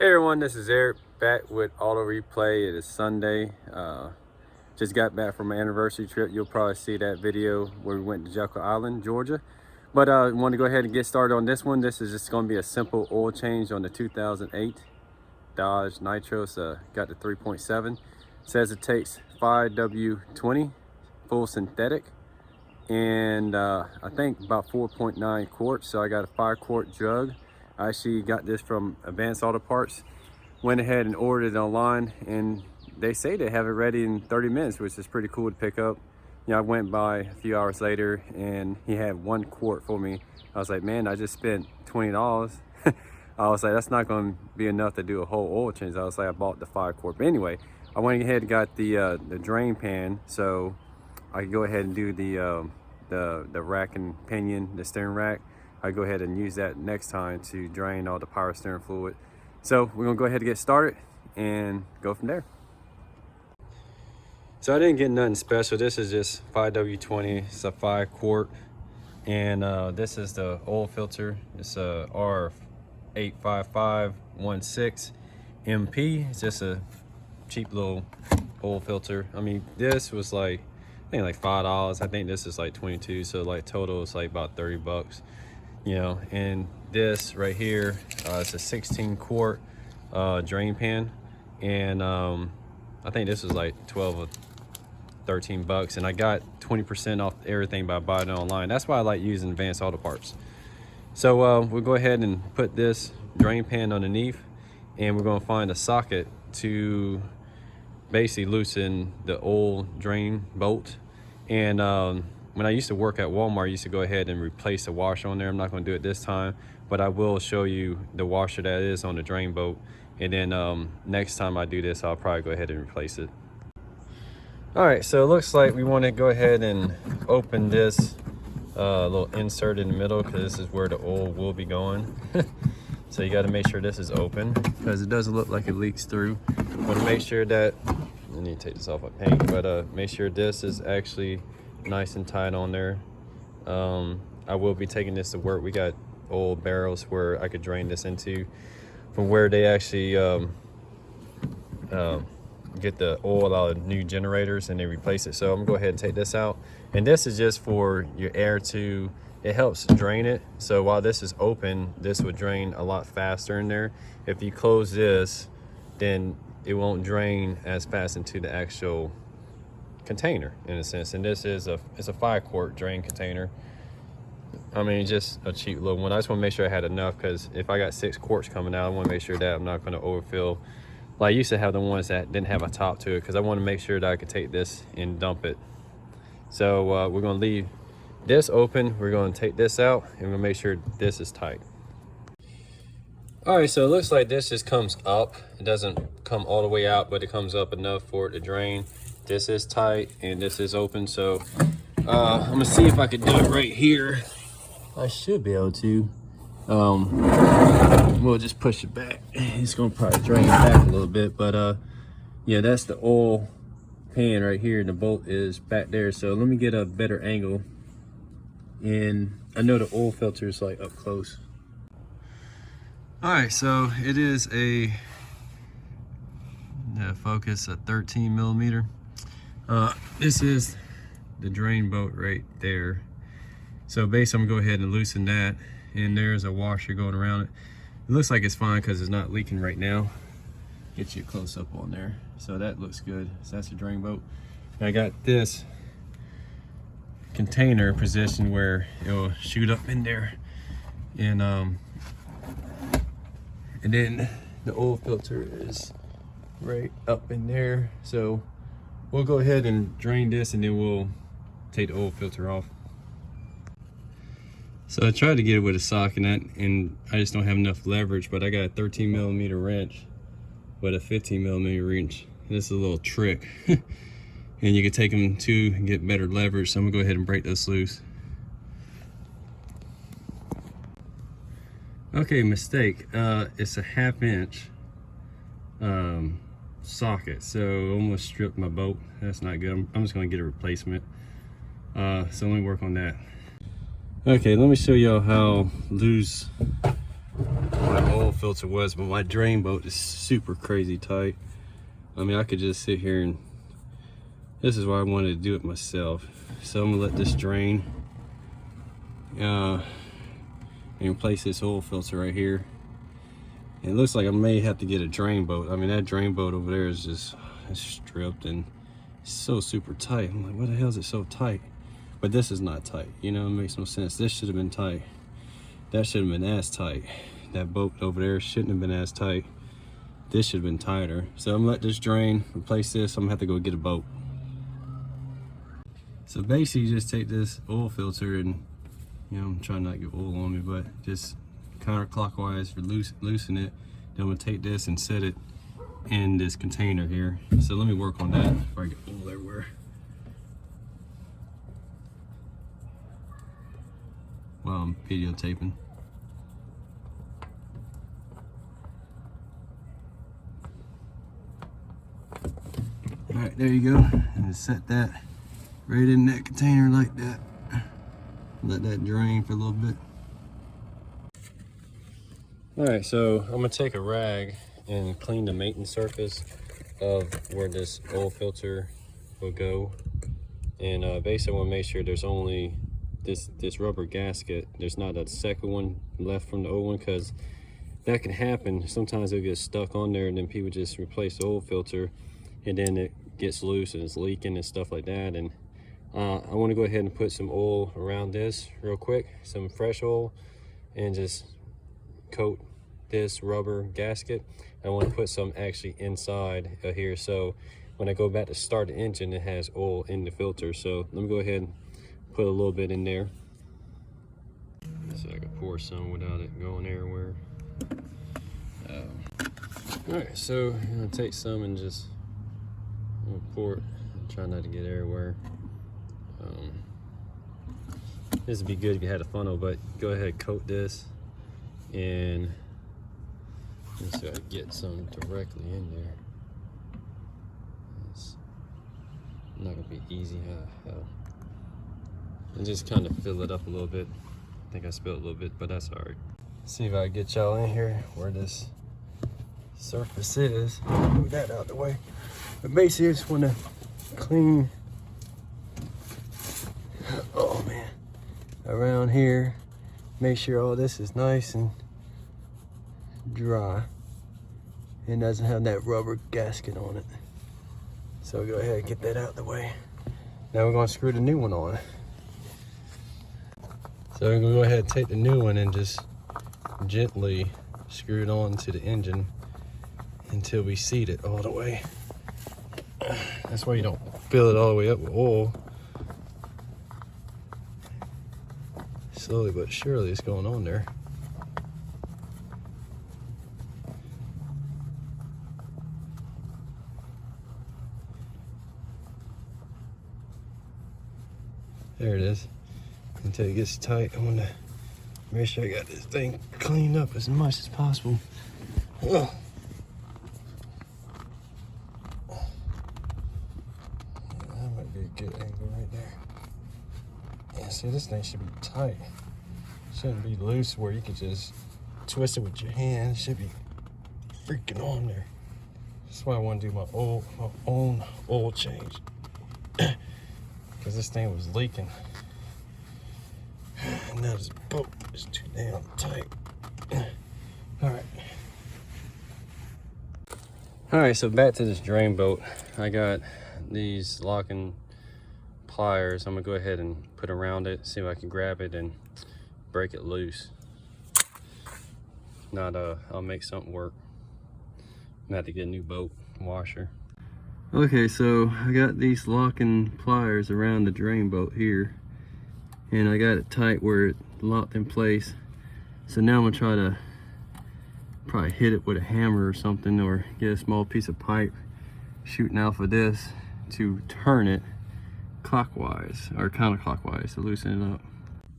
Hey everyone, this is Eric back with Auto Replay. It is Sunday. Just got back from my anniversary trip. You'll probably see that video where we went to Jekyll Island, Georgia. But I want to go ahead and get started on this one. This is just going to be a simple oil change on the 2008 Dodge Nitro. So got the 3.7. Says it takes 5W20 full synthetic, and I think about 4.9 quarts. So I got a 5-quart jug. I actually got this from Advanced Auto Parts. Went ahead and ordered it online, and they say they have it ready in 30 minutes, which is pretty cool to pick up. You know, I went by a few hours later and he had 1 quart for me. I was like, man, I just spent $20. I was like, that's not going to be enough to do a whole oil change. I was like, I bought the 5-quart. But anyway, I went ahead and got the drain pan, so I could go ahead and do the rack and pinion, the steering rack. I go ahead and use that next time to drain all the power steering fluid. So we're gonna go ahead and get started and go from there. So I didn't get nothing special. This is just 5W20. It's a 5-quart, and this is the oil filter. It's a R85516 MP. It's just a cheap little oil filter. I mean, this was like, I think like $5. I think this is like 22. So like total is like about 30 bucks. You know, and this right here, it's a 16-quart drain pan, and I think this was like 12 or 13 bucks, and I got 20% off everything by buying it online. That's why I like using Advanced Auto Parts. So we'll go ahead and put this drain pan underneath, and we're going to find a socket to basically loosen the oil drain bolt. And when I used to work at Walmart, I used to go ahead and replace the washer on there. I'm not going to do it this time, but I will show you the washer that is on the drain bolt. And then next time I do this, I'll probably go ahead and replace it. All right, so it looks like we want to go ahead and open this little insert in the middle, because this is where the oil will be going. So you got to make sure this is open, because it doesn't look like it leaks through. Want to make sure that, I need to take this off my paint, but make sure this is actually nice and tight on there. I will be taking this to work. We got old barrels where I could drain this into, from where they actually get the oil out of new generators and they replace it. So I'm gonna go ahead and take this out, and this is just for your air to, it helps drain it. So while this is open, this would drain a lot faster in there. If you close this, then it won't drain as fast into the actual container, in a sense. And this is it's a 5-quart drain container. I mean, just a cheap little one. I just want to make sure I had enough, because if I got 6 quarts coming out, I want to make sure that I'm not going to overfill. Like I used to have the ones that didn't have a top to it, because I want to make sure that I could take this and dump it. So we're going to leave this open. We're going to take this out, and we're going to make sure this is tight. All right, so it looks like this just comes up. It doesn't come all the way out, but it comes up enough for it to drain. This is tight and this is open, so I'm gonna see if I could do it right here. I should be able to. We'll just push it back. It's gonna probably drain back a little bit, but yeah, that's the oil pan right here, and the bolt is back there. So let me get a better angle, and I know the oil filter is like up close. All right, so it is a focus, a 13 millimeter. This is the drain bolt right there. So basically I'm gonna go ahead and loosen that, and there's a washer going around it. It looks like it's fine because it's not leaking right now. Get you a close up on there. So that looks good. So that's the drain bolt. And I got this container positioned where it'll shoot up in there. And then the oil filter is right up in there. So we'll go ahead and drain this, and then we'll take the oil filter off. So I tried to get it with a socket, and I just don't have enough leverage, but I got a 13 millimeter wrench with a 15 millimeter wrench. This is a little trick. And you can take them too and get better leverage. So I'm gonna go ahead and break this loose. Okay, mistake. It's a 1/2 inch socket, so I almost stripped my bolt. That's not good. I'm just gonna get a replacement. So let me work on that. Okay, let me show y'all how loose what my oil filter was, but my drain bolt is super crazy tight. I mean, I could just sit here and, this is why I wanted to do it myself. So I'm gonna let this drain and replace this oil filter right here. And it looks like I may have to get a drain bolt. I mean, that drain bolt over there is just, it's stripped and it's so super tight. I'm like, what the hell is it so tight? But this is not tight, you know, it makes no sense. This should have been tight. That should have been as tight. That bolt over there shouldn't have been as tight. This should have been tighter. So I'm gonna let this drain, replace this. I'm gonna have to go get a bolt. So basically you just take this oil filter and, you know, I'm trying not to get oil on me, but just counterclockwise for loosen it. Then I'm gonna take this and set it in this container here. So let me work on that before I get oil everywhere. While I'm videotaping. All right, there you go. And just set that right in that container like that. Let that drain for a little bit. All right, so I'm gonna take a rag and clean the maintenance surface of where this oil filter will go. And basically I wanna make sure there's only this rubber gasket, there's not a second one left from the old one, because that can happen. Sometimes it'll get stuck on there and then people just replace the oil filter and then it gets loose and it's leaking and stuff like that. And I want to go ahead and put some oil around this real quick, some fresh oil, and just coat this rubber gasket. I want to put some actually inside here, so when I go back to start the engine it has oil in the filter. So let me go ahead and put a little bit in there so I can pour some without it going everywhere. All right, so I'm gonna take some and just pour it. Try not to get everywhere. This would be good if you had a funnel, but go ahead and coat this, and let's see if I can get some directly in there. It's not gonna be easy. And just kind of fill it up a little bit. I think I spilled a little bit, but that's all right. See if I can get y'all in here where this surface is. Move that out the way. But basically I just want to clean, oh man, around here. Make sure all this is nice and dry and doesn't have that rubber gasket on it. So go ahead and get that out the way. Now we're going to screw the new one on. So we're gonna go ahead and take the new one and just gently screw it on to the engine until we seat it all the way. That's why you don't fill it all the way up with oil. Slowly but surely it's going on there. There it is. Until it gets tight, I want to make sure I got this thing cleaned up as much as possible. Ugh. That might be a good angle right there. Yeah, see, this thing should be tight. It shouldn't be loose where you could just twist it with your hand. It should be freaking on there. That's why I want to do my own oil change. Because this thing was leaking. And now this bolt is too damn tight. Alright. Alright, so back to this drain bolt. I got these locking pliers. I'm gonna go ahead and put around it, see if I can grab it and break it loose. If not, I'll make something work. I'm gonna have to get a new bolt washer. Okay, so I got these locking pliers around the drain bolt here. And I got it tight where it locked in place. So now I'm gonna try to probably hit it with a hammer or something, or get a small piece of pipe shooting off of this to turn it clockwise or counterclockwise to loosen it up.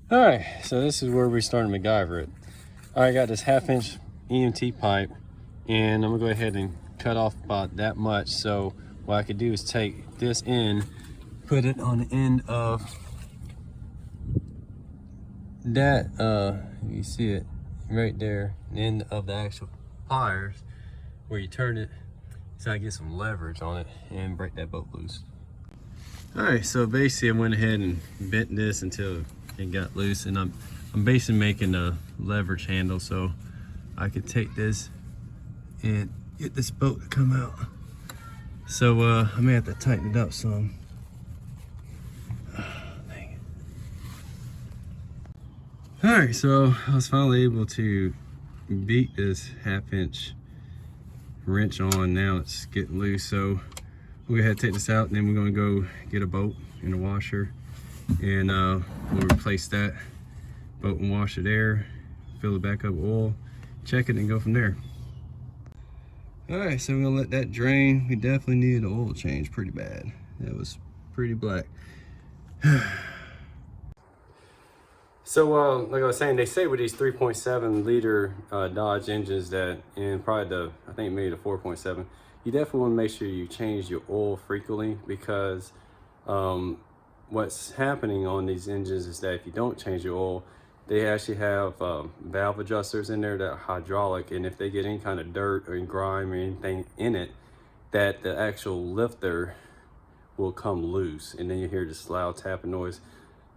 All right, so this is where we're starting to MacGyver it. All right, I got this 1/2-inch EMT pipe, and I'm gonna go ahead and cut off about that much. So what I could do is take this end, put it on the end of that, you see it right there, end of the actual pliers, where you turn it, so I get some leverage on it and break that bolt loose. All right, so basically I went ahead and bent this until it got loose, and I'm basically making a leverage handle so I could take this and get this bolt to come out. So I may have to tighten it up some. Dang it. All right, so I was finally able to beat this 1/2 inch wrench on. Now it's getting loose, so we'll go ahead and take this out, and then we're gonna go get a bolt and a washer, and we'll replace that bolt and washer there, fill it back up with oil, check it, and go from there. All right, so we're gonna let that drain. We definitely needed an oil change pretty bad. That was pretty black. So like I was saying, they say with these 3.7 liter Dodge engines that, and probably the, I think maybe the 4.7, you definitely want to make sure you change your oil frequently, because what's happening on these engines is that if you don't change your oil, they actually have valve adjusters in there that are hydraulic, and if they get any kind of dirt or grime or anything in it, that the actual lifter will come loose, and then you hear this loud tapping noise.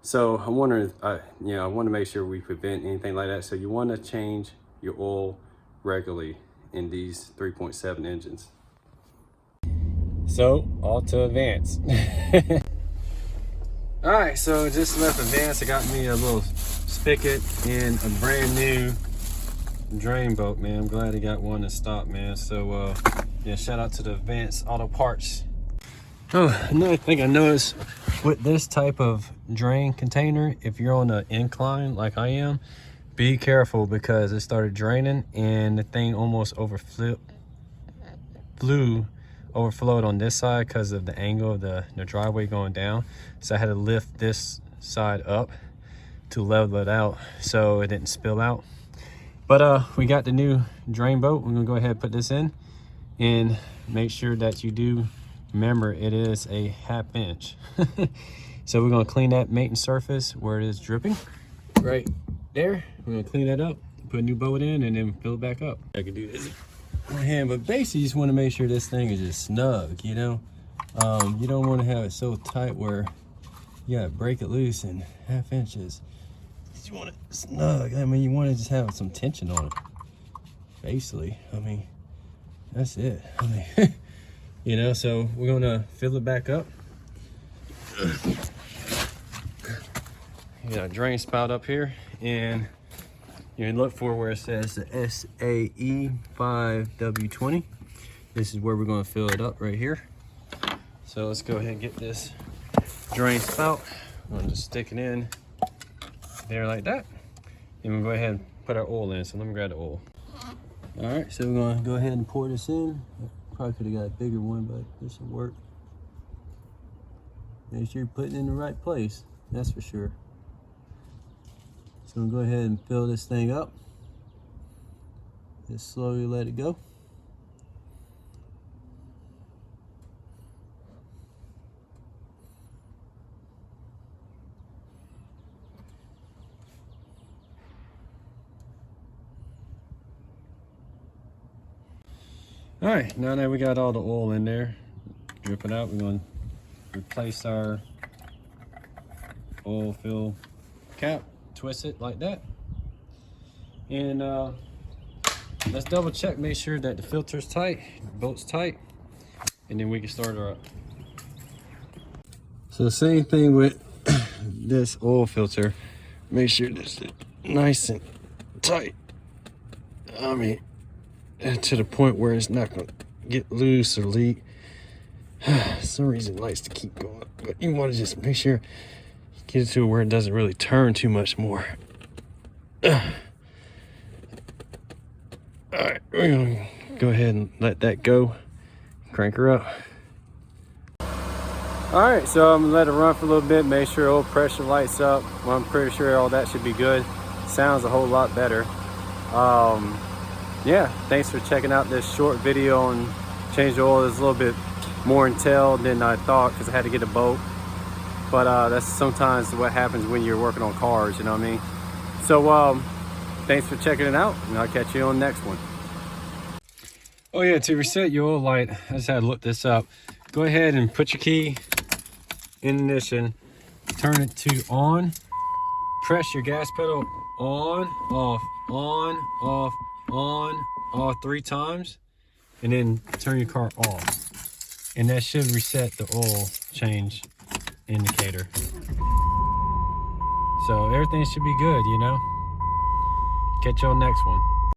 So I'm wondering, I want to make sure we prevent anything like that. So you want to change your oil regularly in these 3.7 engines. So all to Advance. All right, so just left Advance. I got me a little spigot and a brand new drain bolt, man. I'm glad I got one to stop, man. So yeah, shout out to the Advance Auto Parts. Oh, another thing I noticed with this type of drain container, if you're on an incline like I am, be careful, because it started draining and the thing almost overflowed on this side because of the angle of the driveway going down. So I had to lift this side up to level it out so it didn't spill out. But we got the new drain bolt. We're gonna go ahead and put this in, and make sure that you do remember it is a 1/2 inch. So we're gonna clean that maintenance surface where it is dripping right there. We're gonna clean that up, put a new bolt in, and then fill it back up. I can do this with my hand, but basically you just want to make sure this thing is just snug, you know. You don't want to have it so tight where you gotta break it loose in 1/2 inches. You want it snug. I mean, you want to just have some tension on it, basically. I mean, that's it. I mean, you know, so we're gonna fill it back up. You got a drain spout up here, and you can look for where it says the SAE 5W20. This is where we're gonna fill it up right here. So let's go ahead and get this drain spout. I'm gonna just stick it in there like that, and we'll go ahead and put our oil in. So let me grab the oil. All right, so we're gonna go ahead and pour this in. Probably could have got a bigger one, but this will work. Make sure you're putting it in the right place, that's for sure. So we'll go ahead and fill this thing up. Just slowly let it go. All right, now that we got all the oil in there, drip it out, we're going to replace our oil fill cap, twist it like that, and let's double check, make sure that the filter's tight, the bolt's tight, and then we can start her up. So the same thing with this oil filter, make sure this is nice and tight. I mean, to the point where it's not going to get loose or leak. Some reason it likes to keep going, but you want to just make sure you get it to where it doesn't really turn too much more. All right, we're going to go ahead and let that go, crank her up. All right, so I'm going to let it run for a little bit, make sure oil pressure lights up. Well, I'm pretty sure all that should be good. Sounds a whole lot better. Yeah, thanks for checking out this short video on change the oil. It's a little bit more entailed than I thought because I had to get a bolt. But that's sometimes what happens when you're working on cars, you know what I mean? So thanks for checking it out, and I'll catch you on the next one. Oh yeah, to reset your oil light, I just had to look this up. Go ahead and put your key in ignition, turn it to on, press your gas pedal on, off, off 3 times, and then turn your car off. And that should reset the oil change indicator. So everything should be good, you know. Catch you on the next one.